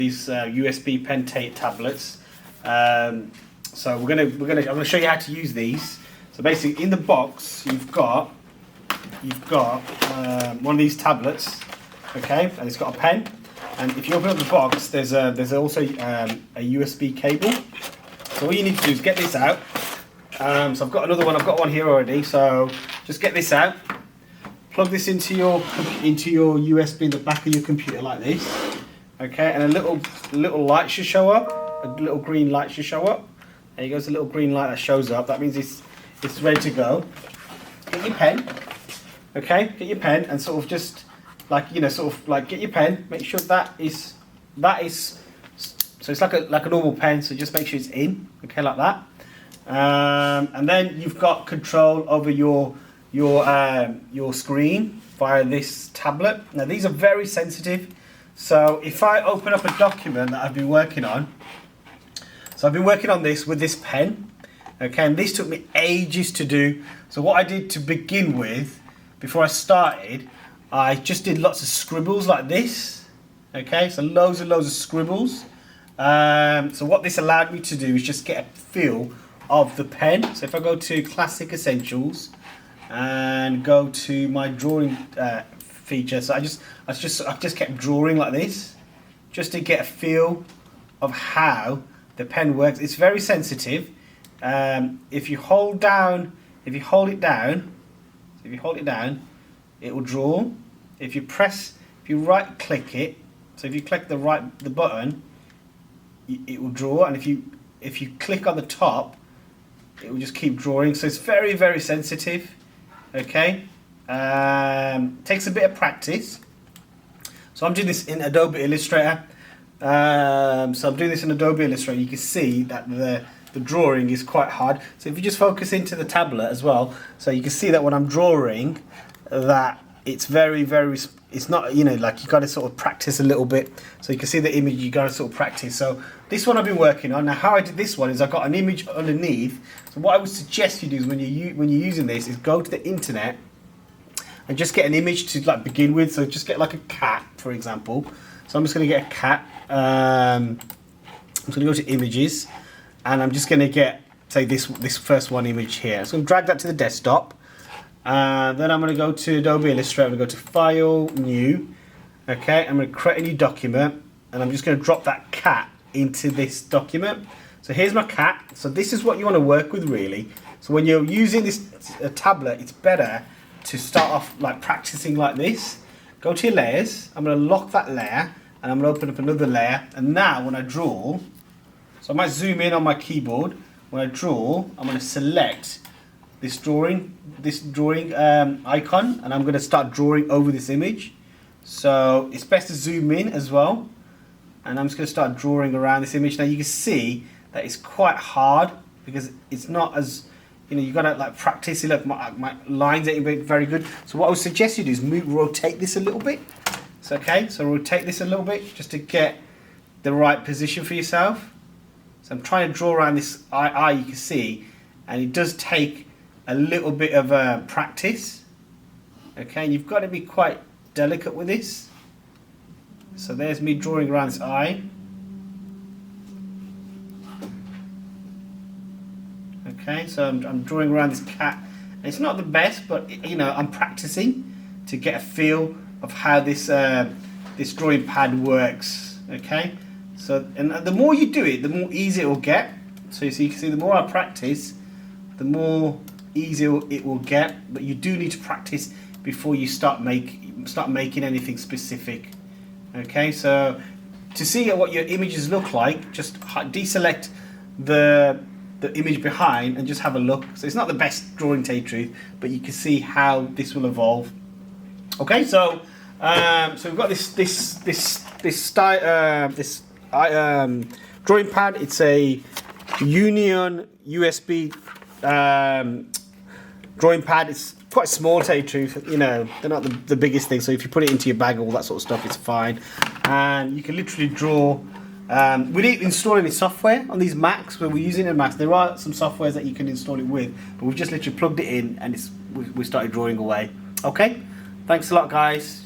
These USB pen tablets. So I'm gonna show you how to use these. So basically, in the box you've got one of these tablets, okay, and it's got a pen. And if you open up the box, there's also a USB cable. So all you need to do is get this out. So I've got another one. I've got one here already. So just get this out. Plug this into your USB in the back of your computer like this. Okay, and a little light should show up. A little green light should show up. There goes a little green light that shows up. That means it's ready to go. Get your pen. Okay, get your pen and sort of just like get your pen. Make sure that is so it's like a normal pen. So just make sure it's in. Okay, like that. And then you've got control over your screen via this tablet. Now these are very sensitive. So if I open up a document that I've been working on, so I've been working on this with this pen, okay, and this took me ages to do. So what I did to begin with, before I started, I just did lots of scribbles like this, okay, so loads and loads of scribbles. So what this allowed me to do is just get a feel of the pen. So if I go to Classic Essentials and go to my drawing feature, so I just kept drawing like this, just to get a feel of how the pen works. It's very sensitive. If you hold it down, it will draw. If you right click it, so if you click the button, it will draw, and if you click on the top, it will just keep drawing. So it's very, very sensitive. Okay. Takes a bit of practice. So I'm doing this in Adobe Illustrator. You can see that the drawing is quite hard. So if you just focus into the tablet as well, so you can see that when I'm drawing, that it's very, very, it's not, like you got to sort of practice a little bit. So you can see the image, you got to sort of practice. So this one I've been working on. Now how I did this one is I got an image underneath. So what I would suggest you do is when you're using this is go to the internet and just get an image to begin with. So just get like a cat, for example. So I'm just going to get a cat. I'm just going to go to images, and I'm just going to get, say, this first one image here. So I'm going to drag that to the desktop. Then I'm going to go to Adobe Illustrator. I'm going to go to File, New. Okay, I'm going to create a new document, and I'm just going to drop that cat into this document. So here's my cat. So this is what you want to work with, really. So when you're using this tablet, it's better to start off practicing like this. Go to your layers. I'm going to lock that layer, and I'm going to open up another layer. And now when I draw, so I might zoom in on my keyboard. When I draw, I'm going to select this drawing icon, and I'm going to start drawing over this image. So it's best to zoom in as well, and I'm just going to start drawing around this image. Now you can see that it's quite hard because it's not as, you got to practice it. Look, my lines ain't very good. So what I would suggest you do is rotate this a little bit. So okay, so rotate this a little bit just to get the right position for yourself. So I'm trying to draw around this eye, you can see, and it does take a little bit of practice. Okay, and you've got to be quite delicate with this. So there's me drawing around this eye. Okay, so I'm drawing around this cat. And it's not the best, but I'm practicing to get a feel of how this this drawing pad works. Okay, so and the more you do it, the more easy it will get. So you can see the more I practice, the more easier it will get. But you do need to practice before you start making anything specific. Okay, so to see what your images look like, just deselect the image behind and just have a look. So it's not the best drawing, to tell you the truth, but you can see how this will evolve. Okay, so we've got this drawing pad. It's a Huion USB drawing pad. It's quite small, to tell you the truth. They're not the biggest thing. So if you put it into your bag, all that sort of stuff, it's fine. And you can literally draw. We didn't install any software on these Macs, but we're using a Macs. There are some softwares that you can install it with, but we've just literally plugged it in and we started drawing away. Okay, thanks a lot, guys.